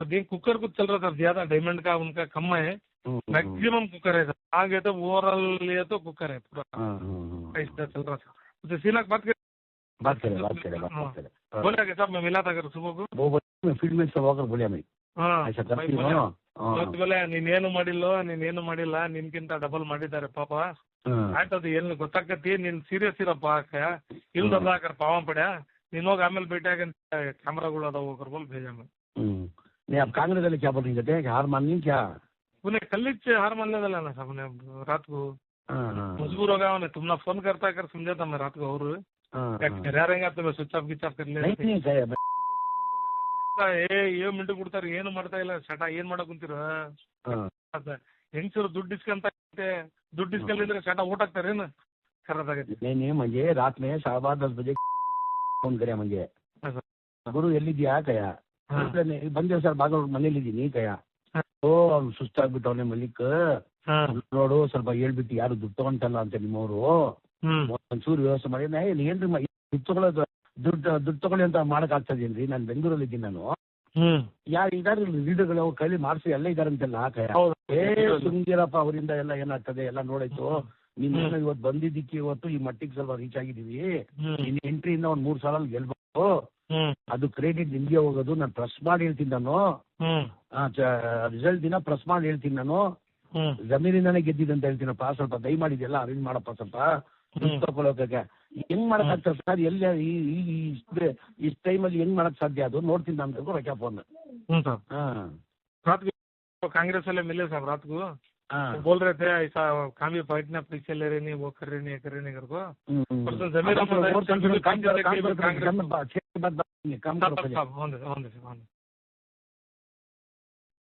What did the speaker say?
दिन कुकर कुछ चल रहा था ज्यादा, डायमंड का उनका कम है, मैक्सिमम कुकर है सर। आगे तो ओवरऑल लिए तो कुकर है पूरा, ऐसा चल रहा था। तो सीना बात करें। बोला कि साहब मैं मिला था अगर सुबह को, वो फील्ड में सब होकर बोलिया मैं ऐसा करती हूँ। बोले ನೀನೇನು ಮಾಡಿಲ್ಲ ನಿನ್ಕಿಂತ ಡಬಲ್ ಮಾಡಿದ್ದಾರೆ ಪಾಪ, ಆಯ್ತದು ಏನು ಗೊತ್ತಾಗತ್ತಿ, ನೀನ್ ಸೀರಿಯಸ್ ಇರಪ್ಪ ಇಲ್ದಲ್ಲ ಹಾಕರ್ ಪಾವ ಪಡ್ಯಾ, ನೀನ್ ಹೋಗಿ ಆಮೇಲೆ ಭೇಟಿ ಆಗಂತ कैमराಗಳು अदाव होकर बोल भेजा मैं। नहीं आप कांग्रेस वाले क्या बोल रही थे कि हार मान ली क्या? उन्हें कल हार मानने वाला ना साहब ने रात को मजबूर हो गया, उन्हें तुमने फोन करता कर समझा था मैं रात को, और रहेगा तो मैं स्विच ऑफ गिच ऑफ कर ले ಏ ಮಿಂಟು ಕೊಡ್ತಾರೆ, ಏನು ಮಾಡ್ತಾ ಇಲ್ಲ ಶಟ, ಏನ್ ಮಾಡಕ್ ಕುಂತೀರ ಹೆಂಗಸರು ದುಡ್ಡು ಇಸ್ಕೊಂಡಿದ್ರೆ ಶಟ ಊಟ ಹಾಕ್ತಾರೇನು ಖರಾದಾಗೈತಿ। नहीं मुझे रात में 10:15 बजे फोन करे मुझे, ಗುರು ಎಲ್ಲಿದ್ಯಾ ಕಯ ಬಂದೆ ಸರ್ ಬಾಗಲ್ ಮನೇಲಿದ್ದೀನಿ ಕಯ, ಓ ಅವ್ನು ಸುಸ್ತಾಗ್ಬಿಟ್ಟವನೆ ಮಲ್ಲಿಕ್ ನೋಡು ಸ್ವಲ್ಪ ಹೇಳ್ಬಿಟ್ಟು ಯಾರು ದುಡ್ಡು ತಗೊಂತಲ್ಲ ಅಂತ ನಿಮ್ಮವರು ಒಂಚೂರು ವ್ಯವಸ್ಥೆ ಮಾಡಿ, ಏನ್ರಿ ದುಡ್ಡು ತಗೊಳ್ಳೋದು ದುಡ್ಡು ತಗೊಳ್ಳಿ ಅಂತ ಮಾಡಕ್ ಆಗ್ತದೇನ್ರಿ, ನಾನು ಬೆಂಗಳೂರಲ್ಲಿ ಇದ್ದೀನಿ, ನಾನು ಯಾರು ಇದಾರೆ ಲೀಡರ್ಗಳು ಅವ್ರ ಕೈಲಿ ಮಾಡಿಸಿ ಎಲ್ಲ ಇದಾರಂತೆಲ್ಲ ಕಯ, ಸುಮ್ಗಿರಪ್ಪ ಅವರಿಂದ ಎಲ್ಲ ಏನಾಗ್ತದೆ ಎಲ್ಲ ನೋಡಾಯ್ತು, ನೀನು ಇವತ್ತು ಬಂದಿದ್ದಕ್ಕೆ ಇವತ್ತು ಈ ಮಟ್ಟಿಗೆ ಸ್ವಲ್ಪ ರೀಚ್ ಆಗಿದೀವಿ, ನಿನ್ನ ಎಂಟ್ರಿಯಿಂದ ಒಂದ್ 3 ಸಾಲ ಗೆಲ್ಬಹುದು, ಅದು ಕ್ರೆಡಿಟ್ ನಿಮ್ಗೆ ಹೋಗೋದು, ನಾನು ಪ್ರೆಸ್ ಮಾಡಿ ಹೇಳ್ತೀನಿ, ನಾನು ರಿಸಲ್ಟ್ ದಿನ ಪ್ರೆಸ್ ಮಾಡಿ ಹೇಳ್ತೀನಿ, ನಾನು ಜಮೀನಿಂದಾನೇ ಗೆದ್ದಿದ್ದಂತ ಹೇಳ್ತೀನಪ್ಪ, ಸ್ವಲ್ಪ ದಯಮಾಡಿದೆಲ್ಲ ಅರೇಂಜ್ ಮಾಡಪ್ಪ, ಸ್ವಲ್ಪ ತಗೊಳಕ್ಕೆ ಹೆಂಗ್ ಮಾಡಕ್ ಆಗ್ತದೆ ಸರ್, ಎಲ್ಲ ಈ ಟೈಮಲ್ಲಿ ಹೆಂಗ್ ಮಾಡಕ್ ಸಾಧ್ಯ, ಅದು ನೋಡ್ತೀನಿ ನಾನು ರೊಕ್ಕ ಫೋನ್। कांग्रेस वाले मिले साहब रात को, बोल रहे थे ऐसा कामी पार्टी ने परीक्षा ले रही नहीं, वो कर रही नहीं, करको जमीन